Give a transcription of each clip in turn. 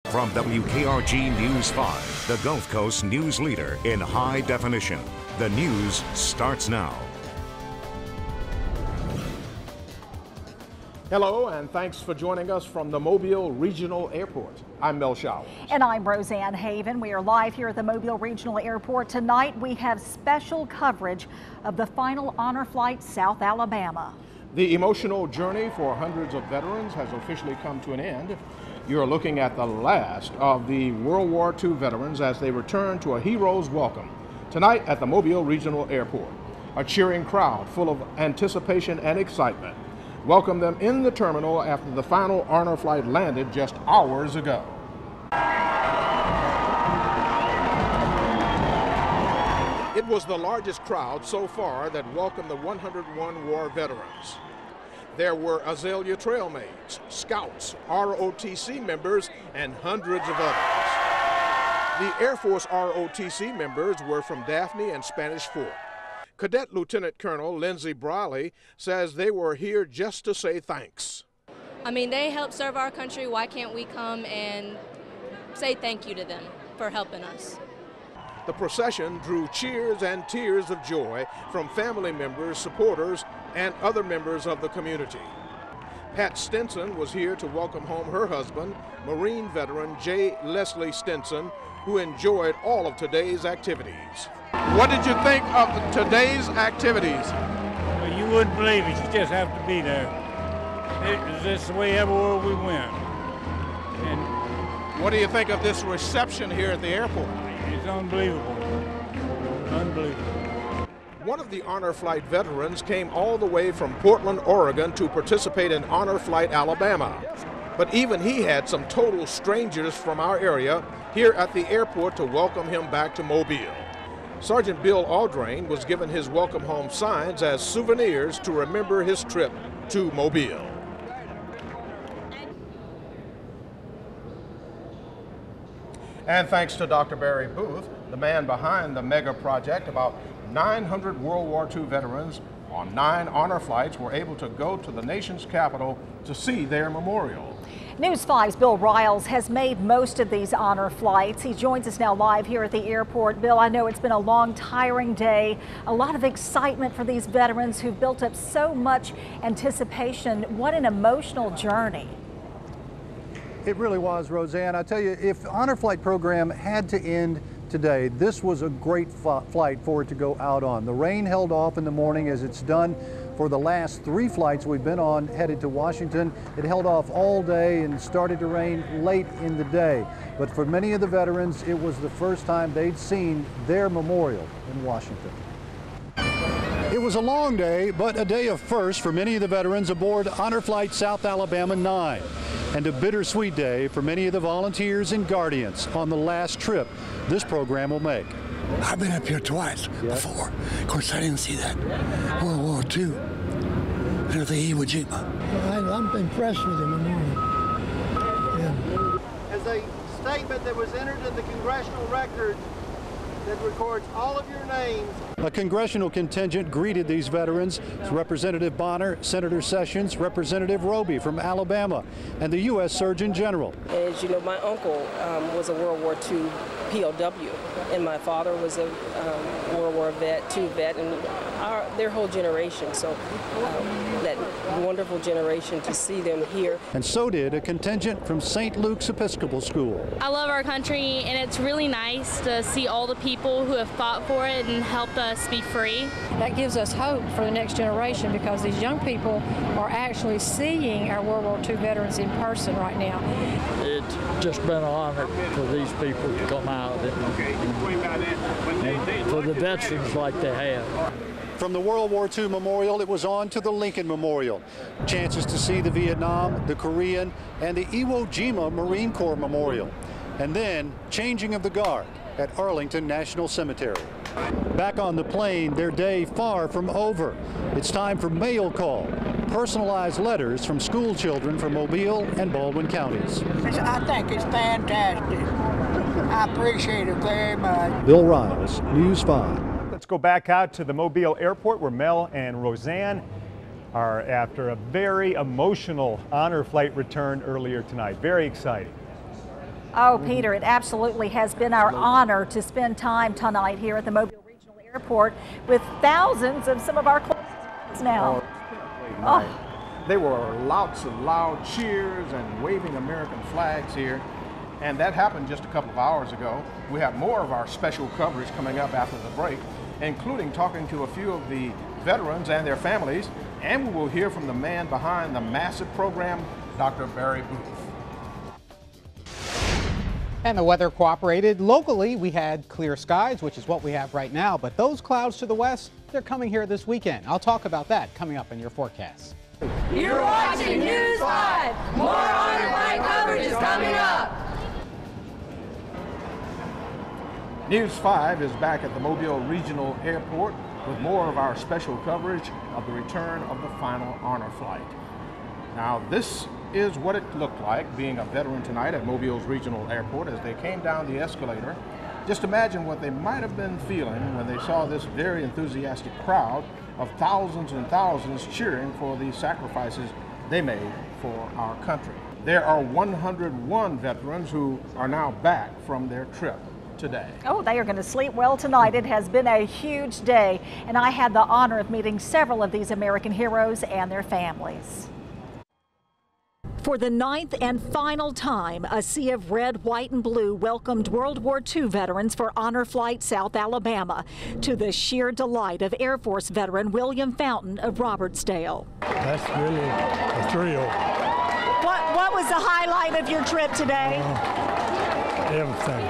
From WKRG News 5, the Gulf Coast news leader in high definition. The news starts now. Hello, and thanks for joining us from the Mobile Regional Airport. I'm Mel Showers. And I'm Roseanne Haven. We are live here at the Mobile Regional Airport. Tonight we have special coverage of the final honor flight South Alabama. The emotional journey for hundreds of veterans has officially come to an end. You're looking at the last of the World War II veterans as they return to a hero's welcome tonight at the Mobile Regional Airport. A cheering crowd full of anticipation and excitement welcomed them in the terminal after the final honor flight landed just hours ago. It was the largest crowd so far that welcomed the 101 war veterans. There were Azalea Trailmaids, Scouts, ROTC members, and hundreds of others. The Air Force ROTC members were from Daphne and Spanish Fort. Cadet Lieutenant Colonel Lindsay Briley says they were here just to say thanks. I mean, they help serve our country. Why can't we come and say thank you to them for helping us? The procession drew cheers and tears of joy from family members, supporters, and other members of the community. Pat Stinson was here to welcome home her husband, Marine veteran J. Leslie Stinson, who enjoyed all of today's activities. What did you think of today's activities? Well, you wouldn't believe it. You just have to be there. It's just the way everywhere we went. And what do you think of this reception here at the airport? it's unbelievable. Unbelievable. One of the honor flight veterans came all the way from Portland, Oregon to participate in Honor Flight Alabama. But even he had some total strangers from our area here at the airport to welcome him back to Mobile. Sergeant Bill Aldrain was given his welcome home signs as souvenirs to remember his trip to Mobile. And thanks to Dr. Barry Booth, the man behind the mega project, about 900 World War II veterans on 9 honor flights were able to go to the nation's capital to see their memorial. News 5's Bill Riles has made most of these honor flights. He joins us now live here at the airport. Bill, I know it's been a long, tiring day. A lot of excitement for these veterans who've built up so much anticipation. What an emotional journey. It really was, Roseanne. I tell you, if Honor Flight program had to end today, this was a great flight for it to go out on. The rain held off in the morning, as it's done for the last 3 flights we've been on headed to Washington. It held off all day and started to rain late in the day. But for many of the veterans, it was the first time they'd seen their memorial in Washington. It was a long day, but a day of firsts for many of the veterans aboard Honor Flight South Alabama 9. And a bittersweet day for many of the volunteers and guardians on the last trip this program will make. I've been up here twice before. Of course, I didn't see that World War II or the Iwo Jima. I'm impressed with the memorial. As a statement that was entered in the congressional record that records all of your names. A congressional contingent greeted these veterans. Representative Bonner, Senator Sessions, Representative Roby from Alabama, and the U.S. Surgeon General. As you know, my uncle was a World War II POW, and my father was a World War II vet, and their whole generation. So that wonderful generation, to see them here. And so did a contingent from St. Luke's Episcopal School. I love our country, and it's really nice to see all the people who have fought for it and helped us be free. That gives us hope for the next generation, because these young people are actually seeing our World War II veterans in person right now. It's just been an honor for these people to come out and for the veterans like they have. From the World War II Memorial, it was on to the Lincoln Memorial. Chances to see the Vietnam, the Korean, and the Iwo Jima Marine Corps Memorial. And then changing of the guard at Arlington National Cemetery. Back on the plane, their day far from over. It's time for mail call. Personalized letters from school children from Mobile and Baldwin counties. I think it's fantastic. I appreciate it very much. Bill Riles, News 5. Let's go back out to the Mobile airport where Mel and Roseanne are after a very emotional honor flight return earlier tonight. Very exciting. Oh, Peter, it absolutely has been our honor to spend time tonight here at the Mobile Regional Airport with thousands of some of our closest friends now. There were lots of loud cheers and waving American flags here, and that happened just a couple of hours ago. We have more of our special coverage coming up after the break, including talking to a few of the veterans and their families, and we will hear from the man behind the massive program, Dr. Barry Booth. And the weather cooperated. Locally, we had clear skies, which is what we have right now, but those clouds to the west, they're coming here this weekend. I'll talk about that coming up in your forecast. You're watching News 5. More Honor Flight coverage is coming up. News 5 is back at the Mobile Regional Airport with more of our special coverage of the return of the final honor flight. Now, this is what it looked like being a veteran tonight at Mobile's Regional Airport as they came down the escalator. Just imagine what they might have been feeling when they saw this very enthusiastic crowd of thousands and thousands cheering for the sacrifices they made for our country. There are 101 veterans who are now back from their trip today. Oh, they are going to sleep well tonight. It has been a huge day, and I had the honor of meeting several of these American heroes and their families. For the 9th and final time, a sea of red, white, and blue welcomed World War II veterans for Honor Flight South Alabama, to the sheer delight of Air Force veteran William Fountain of Robertsdale. That's really a thrill. What was the highlight of your trip today? Everything.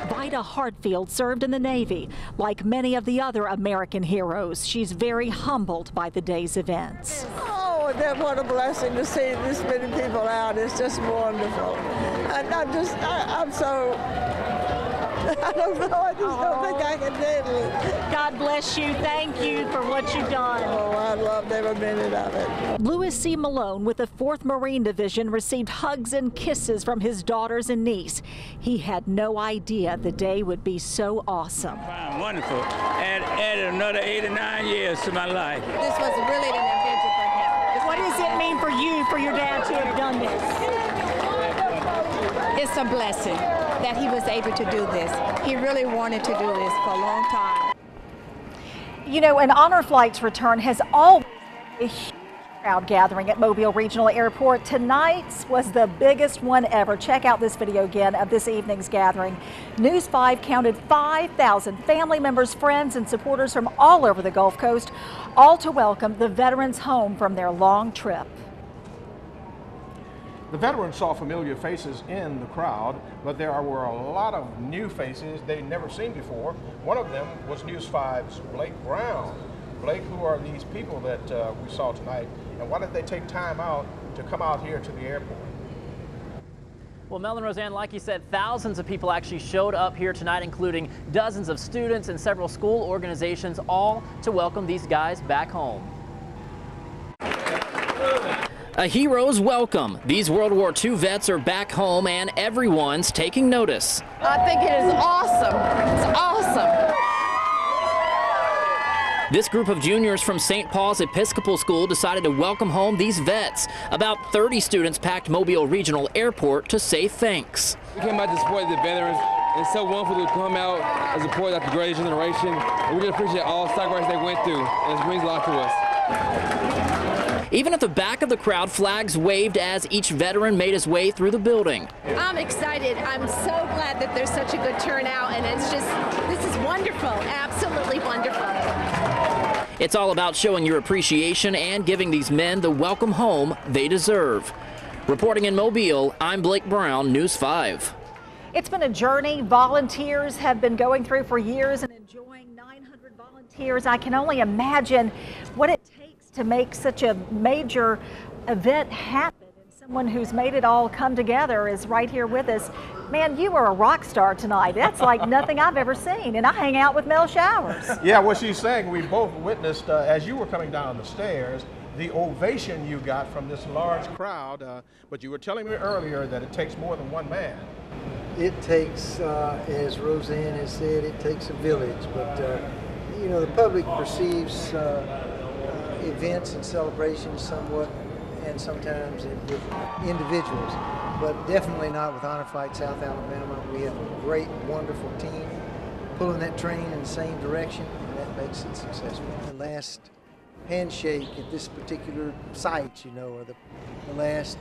Vida Hartfield served in the Navy. Like many of the other American heroes, she's very humbled by the day's events. Oh, what a blessing to see this many people out. It's just wonderful. And I'm so, I don't know, I just don't think I can handle it. God bless you. Thank you for what you've done. Oh, I loved every minute of it. Lewis C. Malone with the 4th Marine Division received hugs and kisses from his daughters and niece. He had no idea the day would be so awesome. Wonderful. Added another 89 years to my life. This was really an adventure for him. What does it mean for you, for your dad to have done this? It's a blessing that he was able to do this. He really wanted to do this for a long time. You know, an Honor Flight's return has always been a huge crowd gathering at Mobile Regional Airport. Tonight's was the biggest one ever. Check out this video again of this evening's gathering. News 5 counted 5,000 family members, friends, and supporters from all over the Gulf Coast, all to welcome the veterans home from their long trip. The veterans saw familiar faces in the crowd, but there were a lot of new faces they'd never seen before. One of them was News 5's Blake Brown. Blake, who are these people that we saw tonight, and why did they take time out to come out here to the airport? Well, Mel and Roseanne, like you said, thousands of people actually showed up here tonight, including dozens of students and several school organizations, all to welcome these guys back home. A hero's welcome. These World War II vets are back home and everyone's taking notice. I think it is awesome. It's awesome. This group of juniors from St. Paul's Episcopal School decided to welcome home these vets. About 30 students packed Mobile Regional Airport to say thanks. We came out to support the veterans. It's so wonderful to come out and support the greatest generation. And we really appreciate all the sacrifices they went through, and it means a lot to us. Even at the back of the crowd, flags waved as each veteran made his way through the building. I'm excited. I'm so glad that there's such a good turnout, and it's just, this is wonderful, absolutely wonderful. It's all about showing your appreciation and giving these men the welcome home they deserve. Reporting in Mobile, I'm Blake Brown, News 5. It's been a journey volunteers have been going through for years and enjoying 900 volunteers. I can only imagine what it takes to make such a major event happen. And someone who's made it all come together is right here with us. Man, you were a rock star tonight. That's like nothing I've ever seen. And I hang out with Mel Showers. Yeah, what she's saying, we both witnessed as you were coming down the stairs, the ovation you got from this large crowd. But you were telling me earlier that it takes more than one man. It takes, as Roseanne has said, it takes a village. But, you know, the public perceives events and celebrations somewhat, and sometimes with individuals. but definitely not with Honor Flight South Alabama. We have a great, wonderful team pulling that train in the same direction, and that makes it successful. The last handshake at this particular site, you know, or the last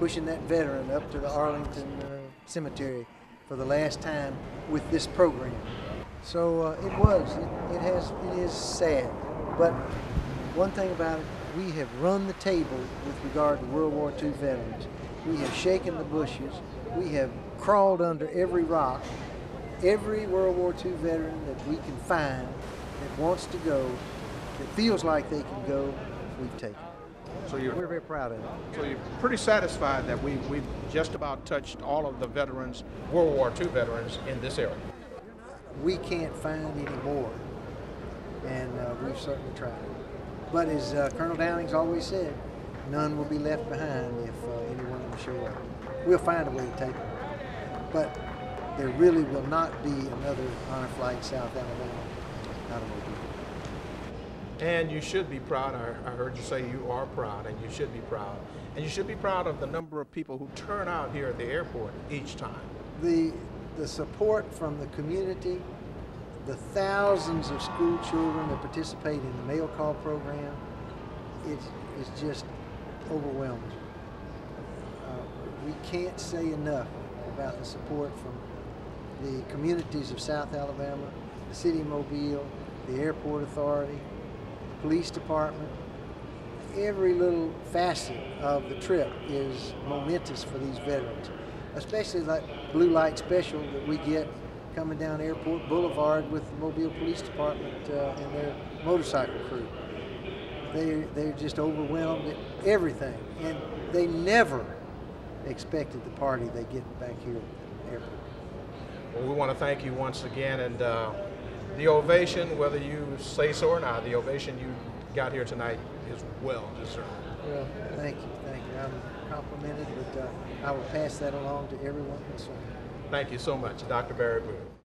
pushing that veteran up to the Arlington Cemetery for the last time with this program. So it is sad, but one thing about it, we have run the table with regard to World War II veterans. We have shaken the bushes. We have crawled under every rock. Every World War II veteran that we can find that wants to go, that feels like they can go, we've taken. So we're very proud of it. So you're pretty satisfied that we've just about touched all of the veterans, World War II veterans in this area? We can't find any more, and we've certainly tried. But as Colonel Downing's always said, none will be left behind if anyone will show up. We'll find a way to take them. But there really will not be another Honor Flight South Alabama automobile. And you should be proud. I heard you say you are proud, and you should be proud. And you should be proud of the number of people who turn out here at the airport each time. The support from the community, the thousands of school children that participate in the mail call program, it's just overwhelming. We can't say enough about the support from the communities of South Alabama, the City of Mobile, the Airport Authority, Police Department. Every little facet of the trip is momentous for these veterans, especially like Blue Light Special that we get coming down Airport Boulevard with the Mobile Police Department and their motorcycle crew. They're just overwhelmed at everything, and they never expected the party they get back here at the airport. Well, we want to thank you once again, and the ovation, whether you say so or not, the ovation you got here tonight is well deserved. Well, thank you. I'm complimented, but I will pass that along to everyone concerned. Thank you so much, Dr. Barry Booth.